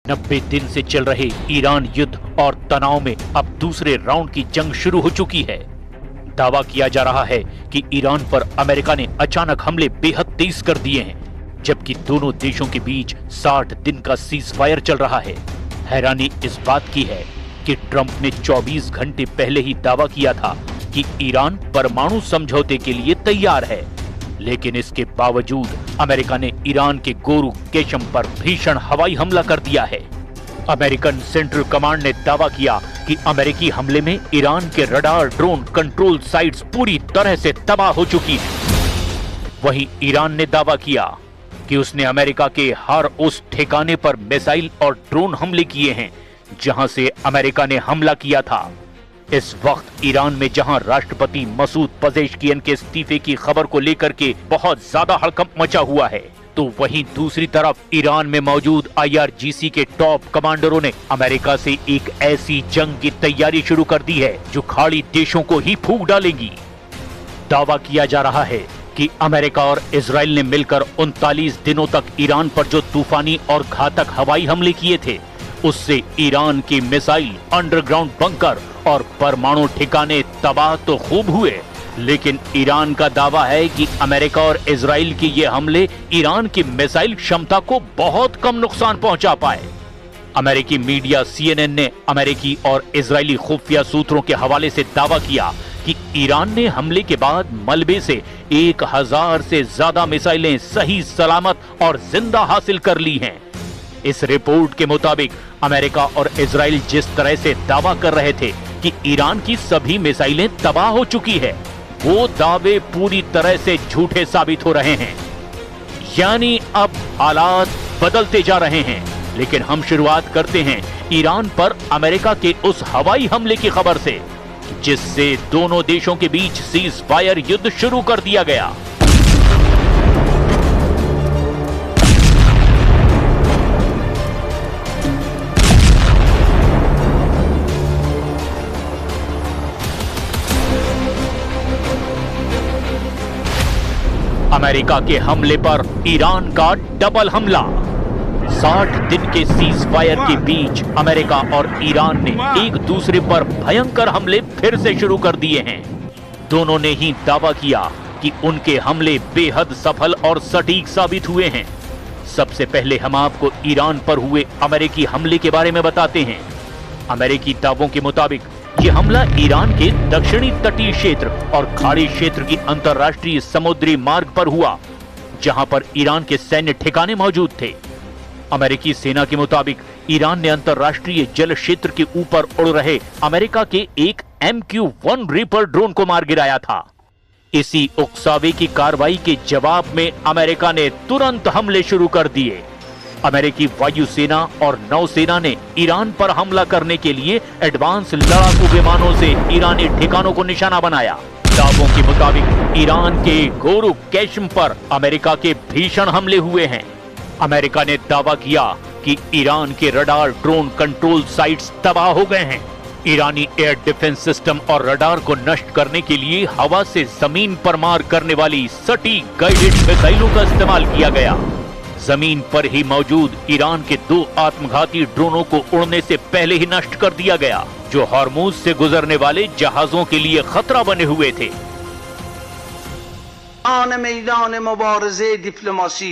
90 दिन से चल रहे ईरान युद्ध और तनाव में अब दूसरे राउंड की जंग शुरू हो चुकी है। दावा किया जा रहा है कि ईरान पर अमेरिका ने अचानक हमले बेहद तेज कर दिए हैं, जबकि दोनों देशों के बीच 60 दिन का सीज फायर चल रहा है। हैरानी इस बात की है कि ट्रंप ने 24 घंटे पहले ही दावा किया था कि ईरान परमाणु समझौते के लिए तैयार है, लेकिन इसके बावजूद अमेरिका ने ईरान के गोरू केशम पर भीषण हवाई हमला कर दिया है। अमेरिकन सेंट्रल कमांड ने दावा किया कि अमेरिकी हमले में ईरान के रडार, ड्रोन, कंट्रोल साइट्स पूरी तरह से तबाह हो चुकी हैं। वहीं ईरान ने दावा किया कि उसने अमेरिका के हर उस ठिकाने पर मिसाइल और ड्रोन हमले किए हैं जहां से अमेरिका ने हमला किया था। इस वक्त ईरान में जहां राष्ट्रपति मसूद पजेश्कियन के इस्तीफे की खबर को लेकर के बहुत ज्यादा हड़कंप मचा हुआ है, तो वहीं दूसरी तरफ ईरान में मौजूद IRGC के टॉप कमांडरों ने अमेरिका से एक ऐसी जंग की तैयारी शुरू कर दी है जो खाड़ी देशों को ही फूंक डालेगी। दावा किया जा रहा है कि अमेरिका और इजराइल ने मिलकर 39 दिनों तक ईरान पर जो तूफानी और घातक हवाई हमले किए थे, उससे ईरान की मिसाइल, अंडरग्राउंड बंकर और परमाणु ठिकाने तबाह तो खूब हुए, लेकिन ईरान का दावा है कि अमेरिका और इजराइल के ये हमले ईरान की मिसाइल क्षमता को बहुत कम नुकसान पहुंचा पाए। अमेरिकी मीडिया CNN ने अमेरिकी और इजरायली खुफिया सूत्रों के हवाले से दावा किया कि ईरान ने हमले के बाद मलबे से 1000 से ज्यादा मिसाइलें सही सलामत और जिंदा हासिल कर ली हैं। इस रिपोर्ट के मुताबिक अमेरिका और इजराइल जिस तरह से दावा कर रहे थे कि ईरान की सभी मिसाइलें तबाह हो चुकी है, वो दावे पूरी तरह से झूठे साबित हो रहे हैं। यानी अब हालात बदलते जा रहे हैं। लेकिन हम शुरुआत करते हैं ईरान पर अमेरिका के उस हवाई हमले की खबर से, जिससे दोनों देशों के बीच सीज फायर युद्ध शुरू कर दिया गया। अमेरिका के हमले पर ईरान का डबल हमला। 60 दिन के सीज फायर के बीच अमेरिका और ईरान ने एक दूसरे पर भयंकर हमले फिर से शुरू कर दिए हैं। दोनों ने ही दावा किया कि उनके हमले बेहद सफल और सटीक साबित हुए हैं। सबसे पहले हम आपको ईरान पर हुए अमेरिकी हमले के बारे में बताते हैं। अमेरिकी दावों के मुताबिक ये हमला ईरान के दक्षिणी तटीय क्षेत्र और खाड़ी क्षेत्र की अंतरराष्ट्रीय समुद्री मार्ग पर हुआ, जहां पर ईरान के सैन्य ठिकाने मौजूद थे। अमेरिकी सेना के मुताबिक ईरान ने अंतरराष्ट्रीय जल क्षेत्र के ऊपर उड़ रहे अमेरिका के एक MQ-1 रीपर ड्रोन को मार गिराया था। इसी उकसावे की कार्रवाई के जवाब में अमेरिका ने तुरंत हमले शुरू कर दिए। अमेरिकी वायुसेना और नौसेना ने ईरान पर हमला करने के लिए एडवांस लड़ाकू विमानों से ईरानी ठिकानों को निशाना बनाया। दावों के मुताबिक ईरान के गोरू केशम पर अमेरिका के भीषण हमले हुए हैं। अमेरिका ने दावा किया कि ईरान के रडार, ड्रोन, कंट्रोल साइट्स तबाह हो गए हैं। ईरानी एयर डिफेंस सिस्टम और रडार को नष्ट करने के लिए हवा से जमीन पर मार करने वाली सटीक गाइडेड मिसाइलों का इस्तेमाल किया गया। जमीन पर ही मौजूद ईरान के 2 आत्मघाती ड्रोनों को उड़ने से पहले ही नष्ट कर दिया गया, जो हॉर्मुज से गुजरने वाले जहाजों के लिए खतरा बने हुए थे। मैदान मुबारज़े डिप्लोमासी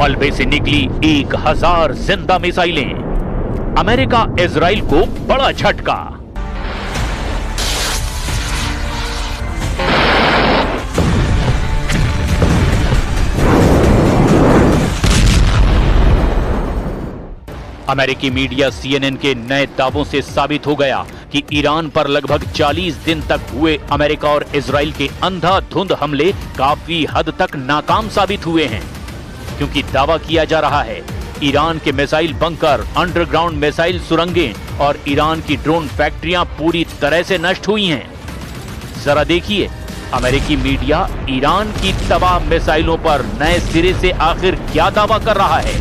मलबे से निकली 1000 जिंदा मिसाइलें। अमेरिका इजराइल को बड़ा झटका। अमेरिकी मीडिया CNN के नए दावों से साबित हो गया कि ईरान पर लगभग 40 दिन तक हुए अमेरिका और इजराइल के अंधाधुंध हमले काफी हद तक नाकाम साबित हुए हैं, क्योंकि दावा किया जा रहा है ईरान के मिसाइल बंकर, अंडरग्राउंड मिसाइल सुरंगें और ईरान की ड्रोन फैक्ट्रियां पूरी तरह से नष्ट हुई हैं। जरा देखिए अमेरिकी मीडिया ईरान की तबाह मिसाइलों पर नए सिरे से आखिर क्या दावा कर रहा है।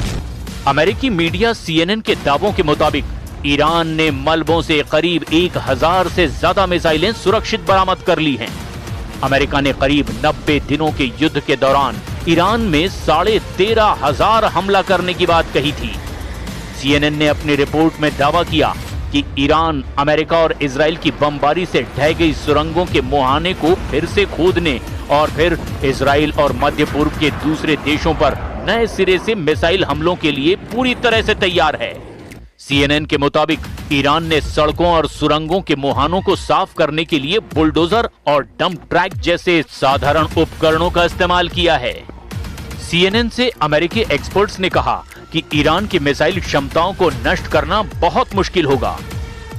अमेरिकी मीडिया CNN के दावों के मुताबिक ईरान ने मलबों से करीब 1000 से ज्यादा मिसाइलें सुरक्षित बरामद कर ली हैं। अमेरिका ने करीब 90 दिनों के युद्ध के दौरान ईरान में 13,500 हमला करने की बात कही थी। CNN ने अपनी रिपोर्ट में दावा किया कि ईरान अमेरिका और इजराइल की बमबारी से ढह गई सुरंगों के मुहाने को फिर से खोदने और फिर इजराइल और मध्य पूर्व के दूसरे देशों पर नए सिरे से मिसाइल हमलों के लिए पूरी तरह से तैयार है। CNN के मुताबिक ईरान ने सड़कों और सुरंगों के मुहानों को साफ करने के लिए बुलडोजर और डंप ट्रैक जैसे साधारण उपकरणों का इस्तेमाल किया है। CNN से अमेरिकी एक्सपर्ट्स ने कहा कि ईरान की मिसाइल क्षमताओं को नष्ट करना बहुत मुश्किल होगा।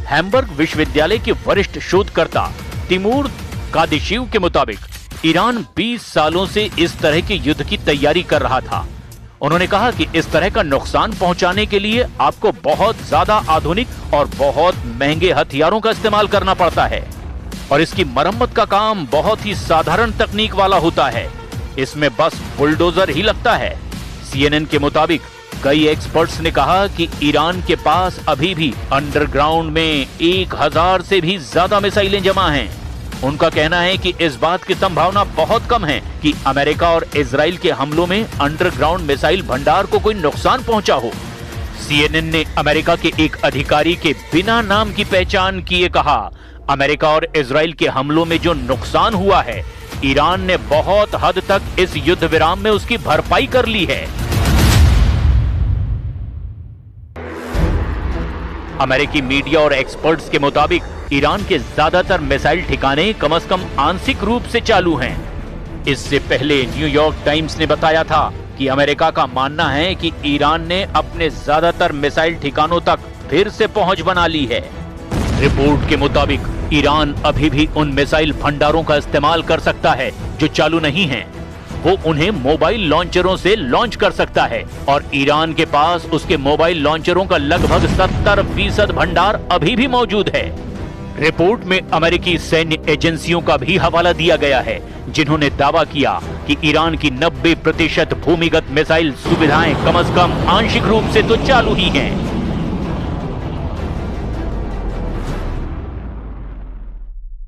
हैम्बर्ग विश्वविद्यालय के वरिष्ठ शोधकर्ता तिमूर कादिशिव के मुताबिक ईरान 20 सालों से इस तरह के युद्ध की तैयारी कर रहा था। उन्होंने कहा कि इस तरह का नुकसान पहुंचाने के लिए आपको बहुत ज्यादा आधुनिक और बहुत महंगे हथियारों का इस्तेमाल करना पड़ता है और इसकी मरम्मत का काम बहुत ही साधारण तकनीक वाला होता है। इसमें बस बुलडोजर ही लगता है। CNN के मुताबिक कई एक्सपर्ट्स ने कहा कि ईरान के पास अभी भी अंडरग्राउंड में 1000 से भी ज्यादा मिसाइलें जमा हैं। उनका कहना है कि इस बात की संभावना बहुत कम है कि अमेरिका और इजराइल के हमलों में अंडरग्राउंड मिसाइल भंडार को कोई नुकसान पहुंचा हो। CNN ने अमेरिका के एक अधिकारी के बिना नाम की पहचान किए कहा, अमेरिका और इजराइल के हमलों में जो नुकसान हुआ है, ईरान ने बहुत हद तक इस युद्ध विराम में उसकी भरपाई कर ली है। अमेरिकी मीडिया और एक्सपर्ट्स के मुताबिक ईरान के ज्यादातर मिसाइल ठिकाने कम से कम आंशिक रूप से चालू हैं। इससे पहले न्यूयॉर्क टाइम्स ने बताया था कि अमेरिका का मानना है कि ईरान ने अपने ज्यादातर मिसाइल ठिकानों तक फिर से पहुंच बना ली है। रिपोर्ट के मुताबिक ईरान अभी भी उन मिसाइल भंडारों का इस्तेमाल कर सकता है जो चालू नहीं हैं। वो उन्हें मोबाइल लॉन्चरों से लॉन्च कर सकता है और ईरान के पास उसके मोबाइल लॉन्चरों का लगभग 70% भंडार अभी भी मौजूद है। रिपोर्ट में अमेरिकी सैन्य एजेंसियों का भी हवाला दिया गया है, जिन्होंने दावा किया कि ईरान की 90% भूमिगत मिसाइल सुविधाएं कम से कम आंशिक रूप से तो चालू ही हैं।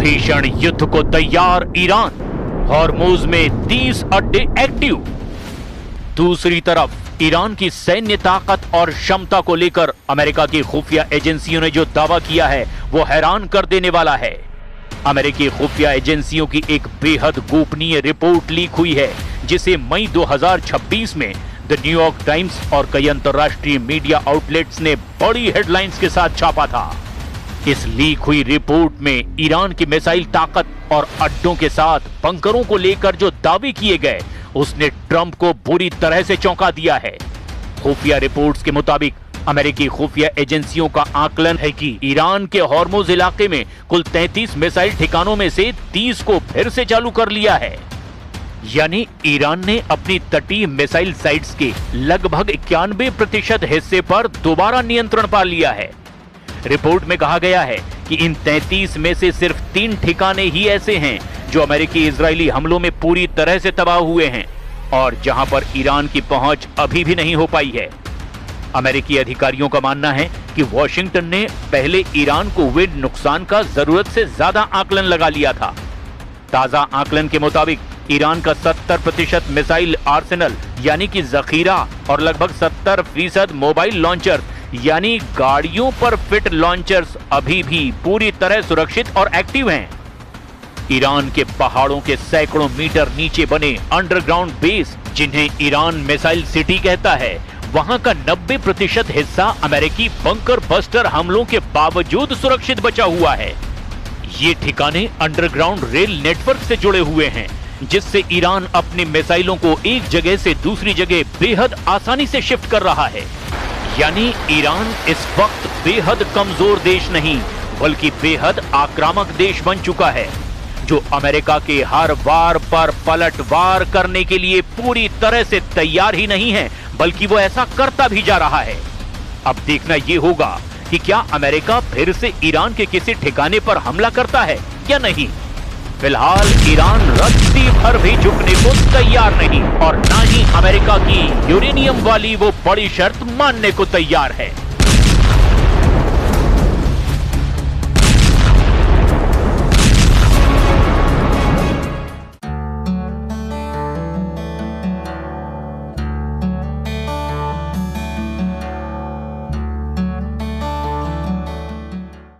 भीषण युद्ध को तैयार ईरान, हॉर्मुज में 30 अड्डे एक्टिव। दूसरी तरफ ईरान की सैन्य ताकत और क्षमता को लेकर अमेरिका की खुफिया एजेंसियों ने जो दावा किया है वो हैरान कर देने वाला है। अमेरिकी खुफिया एजेंसियों की एक बेहद गोपनीय रिपोर्ट लीक हुई है, जिसे मई 2026 में द न्यूयॉर्क टाइम्स और कई अंतर्राष्ट्रीय मीडिया आउटलेट्स ने बड़ी हेडलाइंस के साथ छापा था। इस लीक हुई रिपोर्ट में ईरान की मिसाइल ताकत और अड्डों के साथ बंकरों को लेकर जो दावे किए गए, उसने ट्रंप को बुरी तरह से चौंका दिया है। खुफिया रिपोर्ट्स के मुताबिक अमेरिकी खुफिया एजेंसियों का आकलन है कि ईरान के हॉर्मुज इलाके में कुल 33 मिसाइल ठिकानों में से 30 को फिर से चालू कर लिया है। यानी ईरान ने अपनी तटीय मिसाइल साइट्स के लगभग 91% हिस्से पर दोबारा नियंत्रण पा लिया है। रिपोर्ट में कहा गया है कि इन 33 में से सिर्फ 3 ठिकाने ही ऐसे हैं जो अमेरिकी इजरायली हमलों में पूरी तरह से तबाह हुए हैं और जहां पर ईरान की पहुंच अभी भी नहीं हो पाई है। अमेरिकी अधिकारियों का मानना है कि वॉशिंगटन ने पहले ईरान को हुए नुकसान का जरूरत से ज्यादा आकलन लगा लिया था। ताजा आकलन के मुताबिक ईरान का 70% मिसाइल आर्सेनल यानी कि जखीरा और लगभग 70% मोबाइल लॉन्चर यानी गाड़ियों पर फिट लॉन्चर्स अभी भी पूरी तरह सुरक्षित और एक्टिव हैं। ईरान के पहाड़ों के सैकड़ों मीटर नीचे बने अंडरग्राउंड बेस, जिन्हें ईरान मिसाइल सिटी कहता है, वहां का 90% हिस्सा अमेरिकी बंकर बस्टर हमलों के बावजूद सुरक्षित बचा हुआ है। ये ठिकाने अंडरग्राउंड रेल नेटवर्क से जुड़े हुए हैं, जिससे ईरान अपने मिसाइलों को एक जगह से दूसरी जगह बेहद आसानी से शिफ्ट कर रहा है। यानी ईरान इस वक्त बेहद कमजोर देश नहीं बल्कि बेहद आक्रामक देश बन चुका है, जो अमेरिका के हर वार पर पलटवार करने के लिए पूरी तरह से तैयार ही नहीं है बल्कि वो ऐसा करता भी जा रहा है। अब देखना यह होगा कि क्या अमेरिका फिर से ईरान के किसी ठिकाने पर हमला करता है या नहीं। फिलहाल ईरान रत्ती भर भी झुकने को तैयार नहीं और ना ही अमेरिका की यूरेनियम वाली वो बड़ी शर्त मानने को तैयार है।